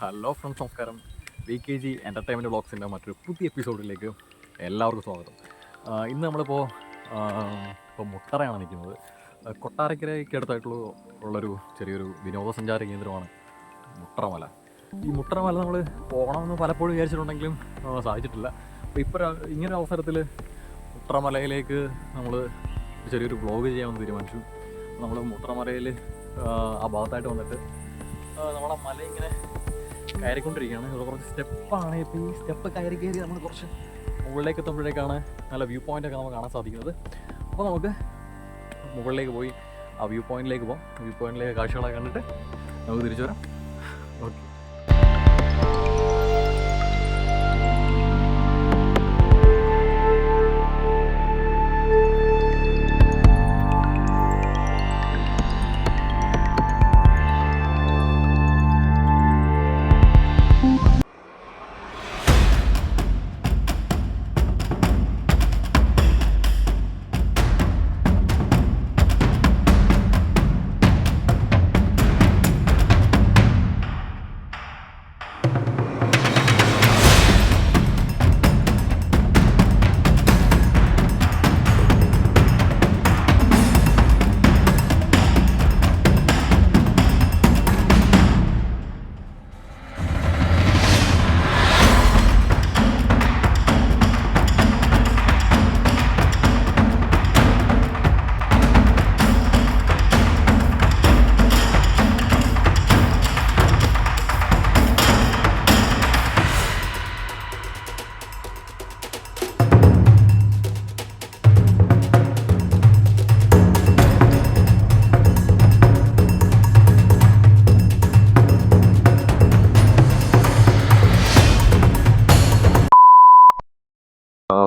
Hello friends, നമസ്കാരം. VKG entertainment വ്ളോഗ്സിൻ്റെ മറ്റൊരു പുതിയ എപ്പിസോഡിലേക്ക് എല്ലാവർക്കും സ്വാഗതം. ഇന്ന് നമ്മളിപ്പോൾ മുട്ടറയാണ് നിൽക്കുന്നത്. കൊട്ടാരക്കരയ്ക്ക് അടുത്തായിട്ടുള്ള ഉള്ളൊരു ചെറിയൊരു വിനോദസഞ്ചാര കേന്ദ്രമാണ് മുട്ടറമല. ഈ മുട്ടറമല നമ്മൾ പോകണമെന്ന് പലപ്പോഴും വിചാരിച്ചിട്ടുണ്ടെങ്കിലും സാധിച്ചിട്ടില്ല. അപ്പോൾ ഇപ്പോൾ ഇങ്ങനെ അവസരത്തിൽ മുട്ടറമലയിലേക്ക് നമ്മൾ ചെറിയൊരു വ്ളോഗ് ചെയ്യാമെന്ന് തീരുമാനിച്ചു. നമ്മൾ മുട്ടറമലയിൽ ആ ഭാഗത്തായിട്ട് വന്നിട്ട് നമ്മളെ മല ഇങ്ങനെ കയറിക്കൊണ്ടിരിക്കുകയാണ്. ഇവിടെ കുറച്ച് സ്റ്റെപ്പാണ്. ഇപ്പോൾ ഈ സ്റ്റെപ്പ് കയറി നമ്മൾ കുറച്ച് മുകളിലേക്ക് എത്തുമ്പോഴേക്കാണ് നല്ല വ്യൂ പോയിൻ്റൊക്കെ നമുക്ക് കാണാൻ സാധിക്കുന്നത്. അപ്പോൾ നമുക്ക് മുകളിലേക്ക് പോയി ആ വ്യൂ പോയിൻറ്റിലേക്ക് പോകാം. വ്യൂ പോയിൻറ്റിലേക്ക് കാഴ്ചകളൊക്കെ കണ്ടിട്ട് നമുക്ക് തിരിച്ചു വരാം. ഓക്കെ.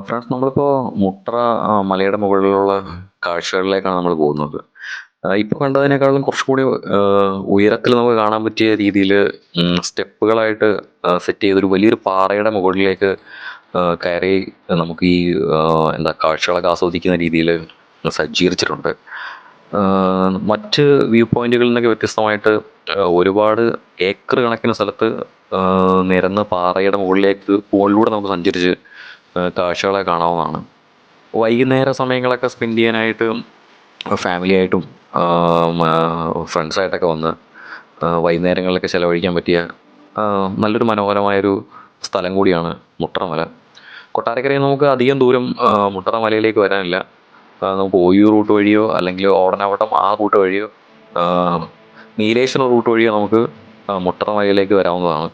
ഫ്രണ്ട്സ്, നമ്മളിപ്പോൾ മുട്ട്ര മലയുടെ മുകളിലുള്ള കാഴ്ചകളിലേക്കാണ് നമ്മൾ പോകുന്നത്. ഇപ്പോൾ കണ്ടതിനേക്കാളും കുറച്ചുകൂടി ഉയരത്തിൽ നമുക്ക് കാണാൻ പറ്റിയ രീതിയിൽ സ്റ്റെപ്പുകളായിട്ട് സെറ്റ് ചെയ്തൊരു വലിയൊരു പാറയുടെ മുകളിലേക്ക് കയറി നമുക്ക് ഈ കാഴ്ചകളൊക്കെ ആസ്വദിക്കുന്ന രീതിയിൽ സജ്ജീകരിച്ചിട്ടുണ്ട്. മറ്റ് വ്യൂ പോയിന്റുകളിൽ നിന്നൊക്കെ വ്യത്യസ്തമായിട്ട് ഒരുപാട് ഏക്കർ കണക്കിന് സ്ഥലത്ത് നിരന്ന് പാറയുടെ മുകളിലൂടെ നമുക്ക് സഞ്ചരിച്ച് കാഴ്ചകളെ കാണാവുന്നതാണ്. വൈകുന്നേര സമയങ്ങളൊക്കെ സ്പെൻഡ് ചെയ്യാനായിട്ട് ഫാമിലിയായിട്ടും ഫ്രണ്ട്സായിട്ടൊക്കെ വന്ന് വൈകുന്നേരങ്ങളിലൊക്കെ ചിലവഴിക്കാൻ പറ്റിയ നല്ലൊരു മനോഹരമായൊരു സ്ഥലം കൂടിയാണ് മുട്ടറമല. കൊട്ടാരക്കരയിൽ നമുക്ക് അധികം ദൂരം മുട്ടറമലയിലേക്ക് വരാനില്ല. നമുക്ക് ഓയൂർ റൂട്ട് വഴിയോ അല്ലെങ്കിൽ ഓടനാവട്ടം ആ റൂട്ട് വഴിയോ നീലേശ്വരം റൂട്ട് വഴിയോ നമുക്ക് മുട്ടറമലയിലേക്ക് വരാവുന്നതാണ്.